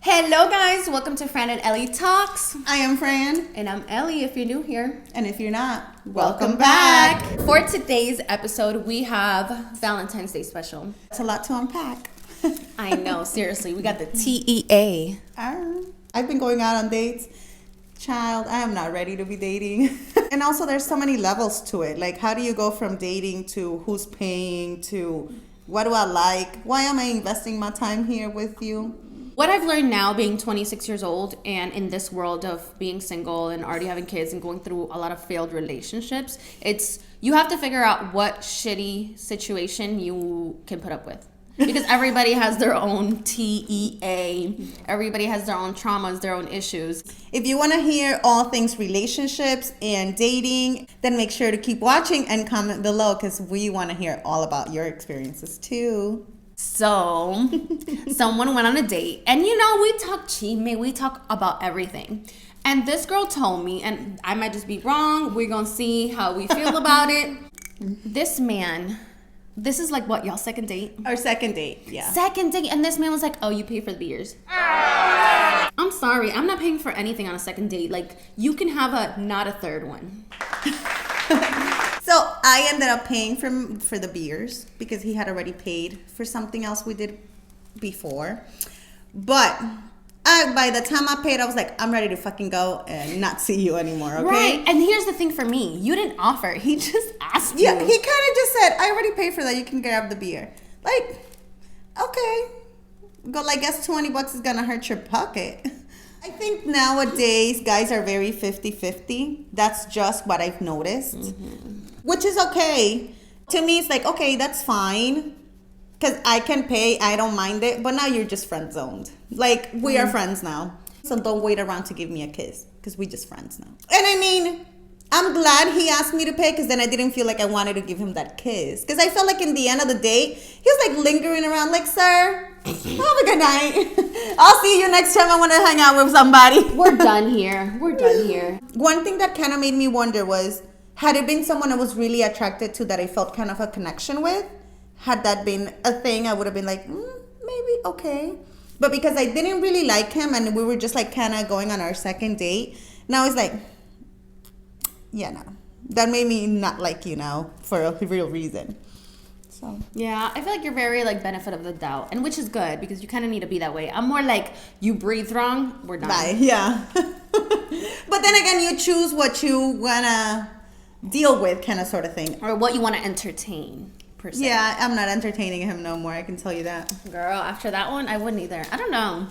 Hello, guys. Welcome to Fran and Ellie Talks. I am Fran. And I'm Ellie, if you're new here. And if you're not, welcome back. For today's episode, we have Valentine's Day special. It's a lot to unpack. I know, seriously. We got the TEA. I've been going out on dates. Child, I am not ready to be dating. And also, there's so many levels to it. Like, how do you go from dating to who's paying to what do I like? Why am I investing my time here with you? What I've learned now, being 26 years old and in this world of being single and already having kids and going through a lot of failed relationships, it's you have to figure out what shitty situation you can put up with. Because everybody has their own TEA. Everybody has their own traumas, their own issues. If you want to hear all things relationships and dating, then make sure to keep watching and comment below because we want to hear all about your experiences too. So, someone went on a date, and we talk chisme, we talk about everything. And this girl told me, and I might just be wrong, we're gonna see how we feel about it. This man, this is like what, y'all second date? Our second date, yeah. Second date, and this man was like, oh, you pay for the beers. I'm sorry, I'm not paying for anything on a second date. Like, you can have not a third one. So I ended up paying for the beers because he had already paid for something else we did before. But by the time I paid, I was like, I'm ready to fucking go and not see you anymore, okay? Right, and here's the thing for me. You didn't offer. He just asked you. Yeah, he kind of just said, I already paid for that. You can grab the beer. Like, okay. Go, I guess $20 is going to hurt your pocket. I think nowadays guys are very 50-50. That's just what I've noticed. Mm-hmm. Which is okay. To me, it's like, okay, that's fine. Because I can pay. I don't mind it. But now you're just friend zoned. Like, we are friends now. So don't wait around to give me a kiss. Because we just friends now. And I mean, I'm glad he asked me to pay. Because then I didn't feel like I wanted to give him that kiss. Because I felt like in the end of the day, he was like lingering around. Like, sir, have a good night. I'll see you next time I want to hang out with somebody. We're done here. We're done here. One thing that kind of made me wonder was, had it been someone I was really attracted to that I felt kind of a connection with, had that been a thing, I would have been like, maybe, okay. But because I didn't really like him and we were just like kind of going on our second date, now it's like, yeah, no. That made me not like you now for a real reason. So. Yeah, I feel like you're very like benefit of the doubt, and which is good because you kind of need to be that way. I'm more like, you breathe wrong, we're done. Bye. Yeah. But then again, you choose what you wanna deal with, kind of sort of thing, or what you want to entertain per se. Yeah, I'm not entertaining him no more. I can tell you that. Girl, after that one, I wouldn't either. I don't know.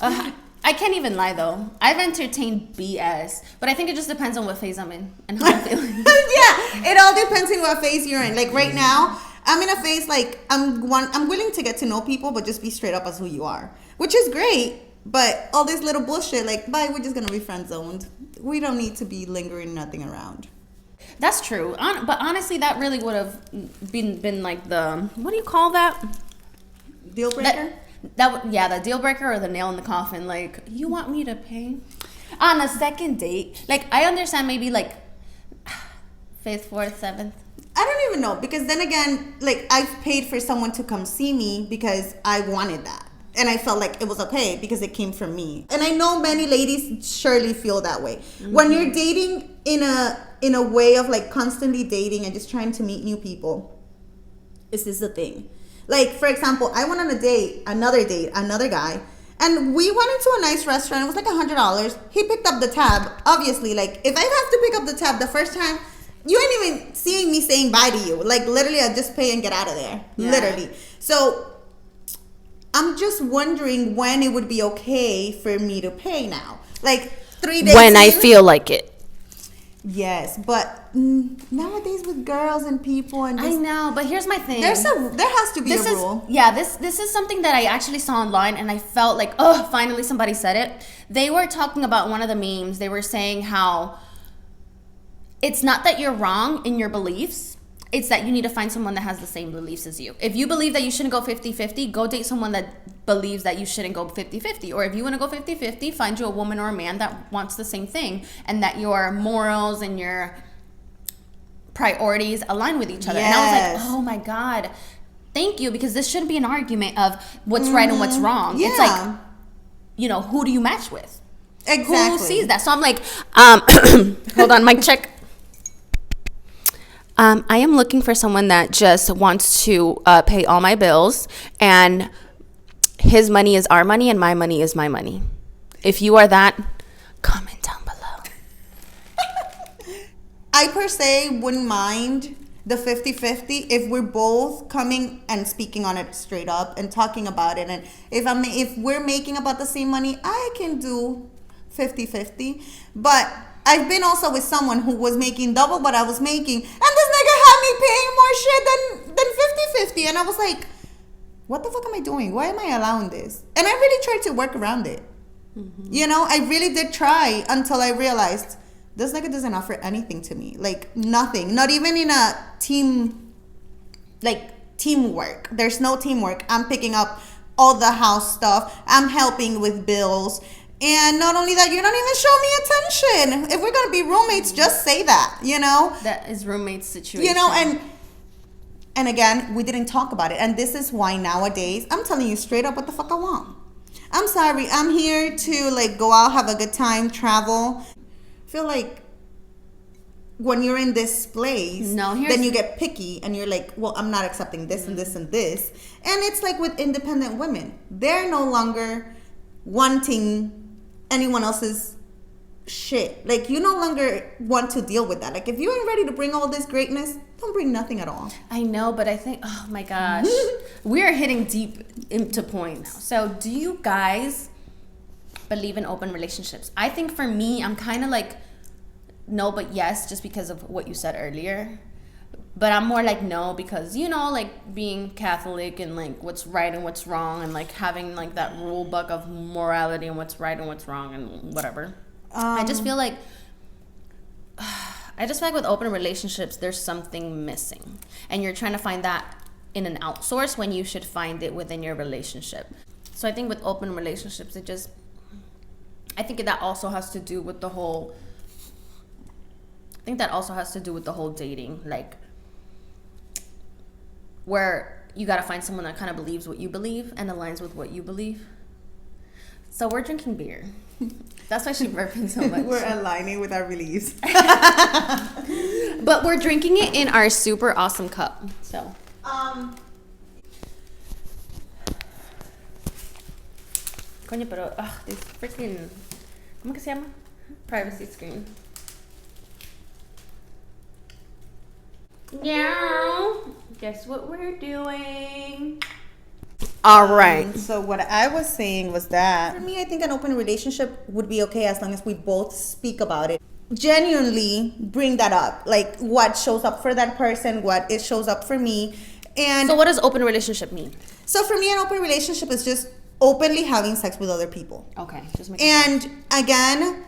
I can't even lie though. I've entertained BS, but I think it just depends on what phase I'm in and how I'm feeling. Yeah, it all depends on what phase you're in. Like right now, I'm in a phase like I'm willing to get to know people, but just be straight up as who you are, which is great. But all this little bullshit, like, bye, we're just gonna be friend zoned. We don't need to be lingering nothing around. That's true. But honestly, that really would have been like the, what do you call that? Deal breaker? The deal breaker or the nail in the coffin. Like, you want me to pay on a second date? Like, I understand maybe like 5th, 4th, 7th. I don't even know, because then again, like, I've paid for someone to come see me because I wanted that. And I felt like it was okay because it came from me. And I know many ladies surely feel that way. Mm-hmm. When you're dating in a way of like constantly dating and just trying to meet new people, this is the thing. Like, for example, I went on a date, another guy, and we went into a nice restaurant. It was like $100. He picked up the tab. Obviously, like, if I have to pick up the tab the first time, you ain't even seeing me saying bye to you. Like, literally, I'll just pay and get out of there. Yeah. Literally. So I'm just wondering when it would be okay for me to pay now. Like 3 days when I feel like it. Yes, but nowadays with girls and people and just, I know, but here's my thing. There has to be a rule. This is something that I actually saw online, and I felt like, oh, finally somebody said it. They were talking about one of the memes. They were saying how it's not that you're wrong in your beliefs. It's that you need to find someone that has the same beliefs as you. If you believe that you shouldn't go 50-50, go date someone that believes that you shouldn't go 50-50. Or if you want to go 50-50, find you a woman or a man that wants the same thing and that your morals and your priorities align with each other. Yes. And I was like, oh my God, thank you, because this shouldn't be an argument of what's right and what's wrong. Yeah. It's like, who do you match with? Exactly. Who sees that? So I'm like, hold on, mic check. I am looking for someone that just wants to pay all my bills, and his money is our money and my money is my money. If you are that, comment down below. I per se wouldn't mind the 50-50 if we're both coming and speaking on it straight up and talking about it. And if we're making about the same money, I can do 50-50. But I've been also with someone who was making double what I was making, and this nigga had me paying more shit than 50-50. And I was like, what the fuck am I doing? Why am I allowing this? And I really tried to work around it. Mm-hmm. I really did try until I realized this nigga doesn't offer anything to me. Like, nothing. Not even in a teamwork. There's no teamwork. I'm picking up all the house stuff. I'm helping with bills. And not only that, you're not even showing me attention. If we're going to be roommates, just say that, That is roommate situation. And again, we didn't talk about it. And this is why nowadays, I'm telling you straight up what the fuck I want. I'm sorry. I'm here to, go out, have a good time, travel. I feel like when you're in this place, then you get picky and you're like, well, I'm not accepting this and this and this. And it's like with independent women. They're no longer wanting anyone else's shit. Like, you no longer want to deal with that. Like, if you ain't ready to bring all this greatness, don't bring nothing at all. I know, but I think, oh my gosh, we are hitting deep into points. So do you guys believe in open relationships? I think for me, I'm kind of like, no, but yes, just because of what you said earlier. But I'm more like no, because being Catholic and what's right and what's wrong, and having that rule book of morality and what's right and what's wrong and whatever. I just feel like with open relationships, there's something missing, and you're trying to find that in an outsource when you should find it within your relationship. So I think with open relationships, I think that also has to do with the whole. I think that also has to do with the whole dating, where you got to find someone that kind of believes what you believe and aligns with what you believe. So we're drinking beer. That's why she's burping so much. We're aligning with our beliefs. But we're drinking it in our super awesome cup. So. Coño, pero this freaking, ¿cómo que se llama? Privacy screen. Yeah. Guess what we're doing? All right. So what I was saying was that for me, I think an open relationship would be okay as long as we both speak about it. Genuinely bring that up. Like what shows up for that person, what it shows up for me. And so what does open relationship mean? So for me, an open relationship is just openly having sex with other people. Okay. And again,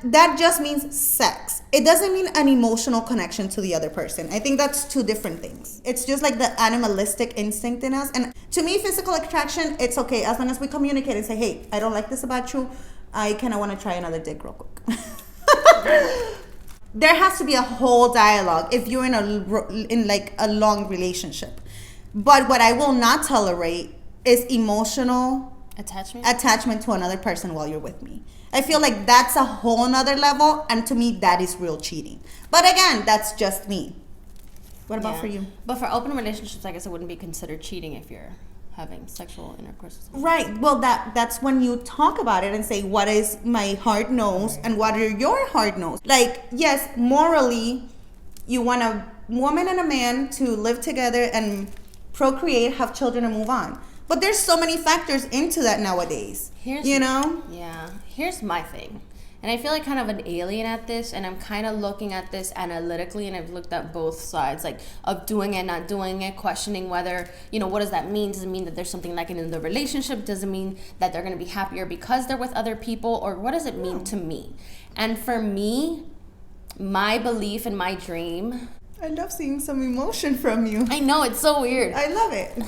that just means sex. It doesn't mean an emotional connection to the other person. I think that's two different things. It's just like the animalistic instinct in us. And to me, physical attraction, it's okay as long as we communicate and say, hey, I don't like this about you. I kind of want to try another dick real quick. There has to be a whole dialogue if you're in a long relationship. But what I will not tolerate is emotional attachment to another person while you're with me. I feel like that's a whole nother level, and to me, that is real cheating. But again, that's just me. What about for you? But for open relationships, I guess it wouldn't be considered cheating if you're having sexual intercourse with someone. Right. Well, that's when you talk about it and say, what is my heart knows and what are your heart knows? Like, yes, morally, you want a woman and a man to live together and procreate, have children, and move on. But there's so many factors into that nowadays. Yeah. Here's my thing. And I feel like kind of an alien at this, and I'm kind of looking at this analytically, and I've looked at both sides, like of doing it, not doing it, questioning whether, what does that mean? Does it mean that there's something lacking in the relationship? Does it mean that they're going to be happier because they're with other people? Or what does it mean to me? And for me, my belief and my dream. I love seeing some emotion from you. I know, it's so weird. I love it.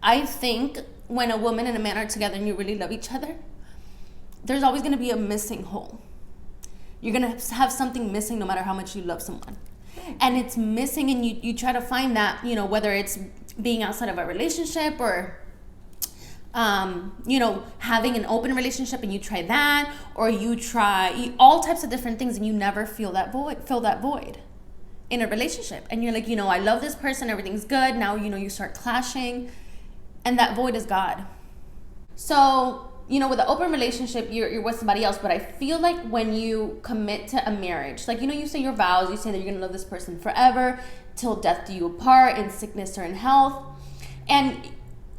I think when a woman and a man are together and you really love each other, there's always going to be a missing hole. You're going to have something missing no matter how much you love someone. And it's missing, and you try to find that, whether it's being outside of a relationship or having an open relationship and you try that, or you try all types of different things and you never fill that void in a relationship. And you're like, I love this person, everything's good. Now, you start clashing, and that void is God. So, with an open relationship, you're with somebody else. But I feel like when you commit to a marriage, like, you say your vows, you say that you're going to love this person forever, till death do you apart, in sickness or in health. And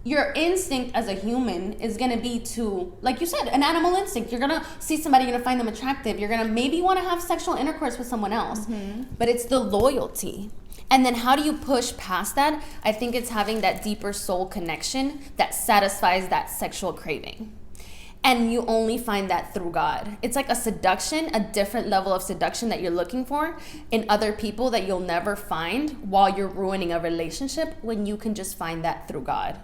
your instinct as a human is going to be to, like you said, an animal instinct. You're going to see somebody, you're going to find them attractive. You're going to maybe want to have sexual intercourse with someone else. Mm-hmm. But it's the loyalty. And then how do you push past that? I think it's having that deeper soul connection that satisfies that sexual craving. And you only find that through God. It's like a seduction, a different level of seduction that you're looking for in other people that you'll never find while you're ruining a relationship, when you can just find that through God.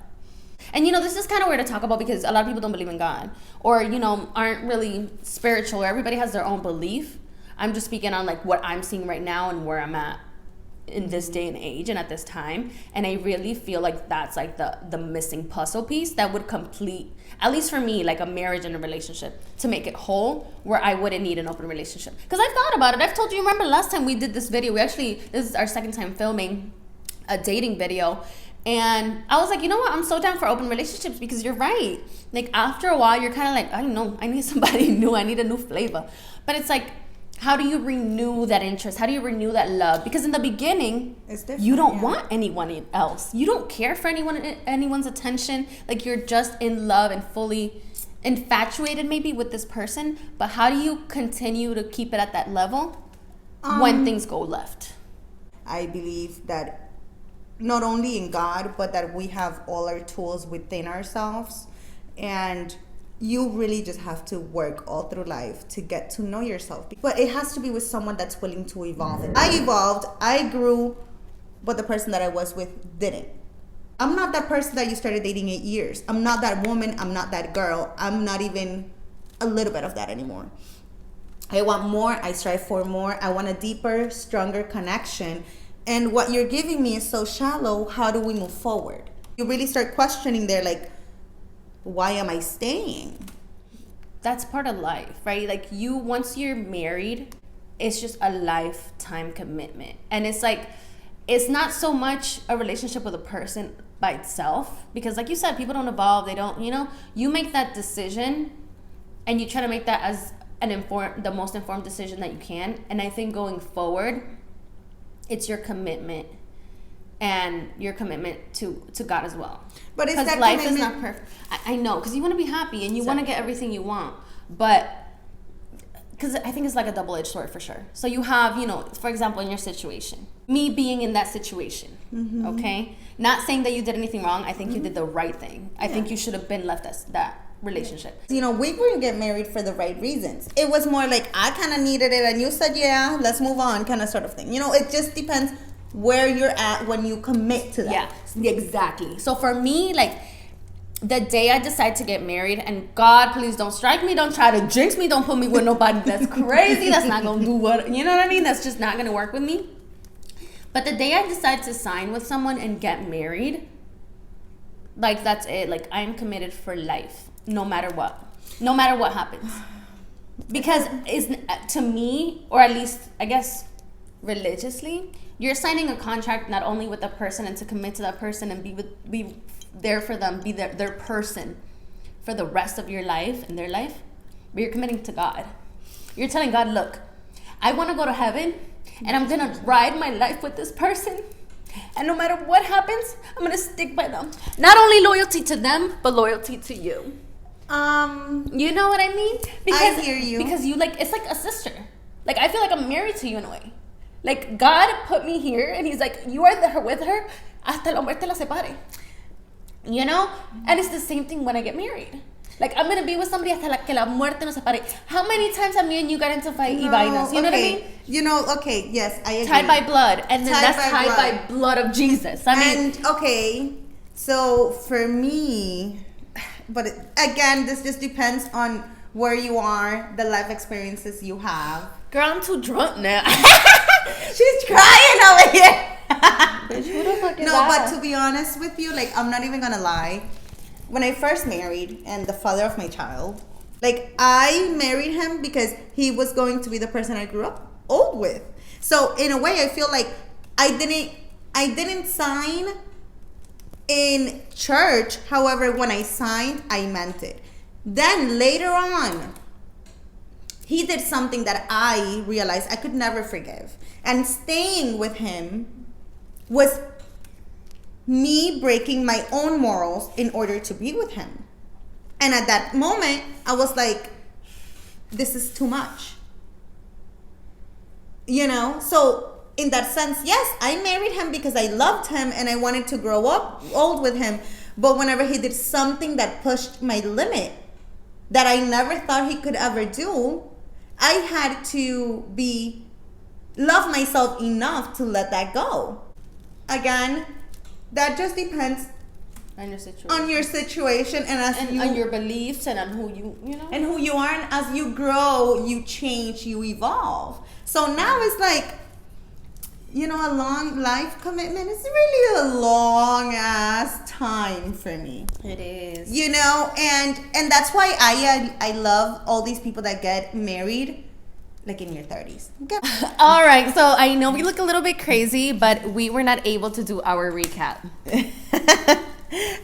And this is kind of weird to talk about because a lot of people don't believe in God, or aren't really spiritual. Everybody has their own belief. I'm just speaking on like what I'm seeing right now and where I'm at in this day and age and at this time. And I really feel like that's like the missing puzzle piece that would complete, at least for me, like a marriage and a relationship, to make it whole, where I wouldn't need an open relationship. Because I've thought about it. I've told you, remember last time we did this video, this is our second time filming a dating video. And I was like, you know what? I'm so down for open relationships, because you're right. Like after a while, you're kind of like, I don't know, I need somebody new. I need a new flavor. But it's like, how do you renew that interest? How do you renew that love? Because in the beginning, you don't want anyone else. You don't care for anyone's attention. Like you're just in love and fully infatuated maybe with this person. But how do you continue to keep it at that level when things go left? I believe that not only in God, but that we have all our tools within ourselves. And you really just have to work all through life to get to know yourself. But it has to be with someone that's willing to evolve. I evolved, I grew, but the person that I was with didn't. I'm not that person that you started dating 8 years. I'm not that woman, I'm not that girl. I'm not even a little bit of that anymore. I want more, I strive for more. I want a deeper, stronger connection. And what you're giving me is so shallow. How do we move forward? You really start questioning there, like, why am I staying? That's part of life, right? Like once you're married, it's just a lifetime commitment. And it's like, it's not so much a relationship with a person by itself, because like you said, people don't evolve. They don't, you make that decision and you try to make that as the most informed decision that you can. And I think going forward, it's your commitment and your commitment to God as well. But it's that life is not perfect. I know, because you want to be happy and you want to get everything you want. But because I think it's like a double-edged sword for sure. So you have, for example, in your situation, me being in that situation, okay? Not saying that you did anything wrong. I think you did the right thing. I think you should have been left as that relationship. We wouldn't get married for the right reasons. It was more like I kind of needed it and you said, yeah, let's move on, kind of sort of thing. It just depends where you're at when you commit to that. Yeah, exactly. So for me, like the day I decide to get married, and God, please don't strike me, don't try to jinx me, don't put me with nobody that's crazy, that's not gonna do what, you know what I mean? That's just not gonna work with me. But the day I decide to sign with someone and get married, like that's it. Like I'm committed for life, no matter what happens. Because to me, or at least I guess religiously, you're signing a contract not only with a person and to commit to that person and be there for them, be their person for the rest of your life and their life, but you're committing to God. You're telling God, look, I want to go to heaven and I'm going to ride my life with this person. And no matter what happens, I'm going to stick by them. Not only loyalty to them, but loyalty to you. You know what I mean? Because, I hear you. Because you it's like a sister. Like I feel like I'm married to you in a way. Like God put me here and he's like, you are there with her hasta la muerte la separe. And it's the same thing when I get married. Like I'm gonna be with somebody hasta que la muerte nos separe. How many times have me and you got into fight y vainas? You know what I mean? Okay, yes, I agree. Tied by blood, and then that's tied by blood of Jesus. So for me, but again, this just depends on where you are, the life experiences you have. Girl, I'm too drunk now. She's crying over here. Bitch, who the fuck is No, that? but to be honest with you, like I'm not even gonna lie. when I first married and the father of my child, like I married him because he was going to be the person I grew up old with. So in a way, I feel like I didn't sign in church. However, when I signed, I meant it. Then later on, he did something that I realized I could never forgive. And staying with him was me breaking my own morals in order to be with him. And at that moment, I was like, this is too much. You know? So in that sense, yes, I married him because I loved him and I wanted to grow up old with him. But whenever he did something that pushed my limit, that I never thought he could ever do, I had to love myself enough to let that go. Again, that just depends On your situation. on your situation and on your beliefs and on who you know. and who you are. And as you grow, you change, you evolve. So now it's like, you know, a long life commitment is really a long ass time for me. It is. You know, and that's why I love all these people that get married like in your 30s. Okay. All right, so I know we look a little bit crazy, but we were not able to do our recap.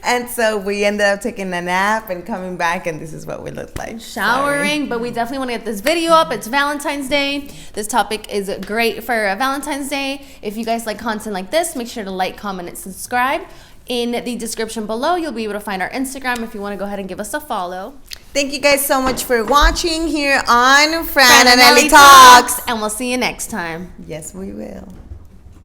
And so we ended up taking a nap and coming back, and this is what we look like. Showering, but we definitely want to get this video up. It's Valentine's Day. This topic is great for Valentine's Day. If you guys like content like this, make sure to like, comment, and subscribe. In the description below, you'll be able to find our Instagram if you want to go ahead and give us a follow. Thank you guys so much for watching here on Fran and Ellie Talks. And we'll see you next time. Yes, we will.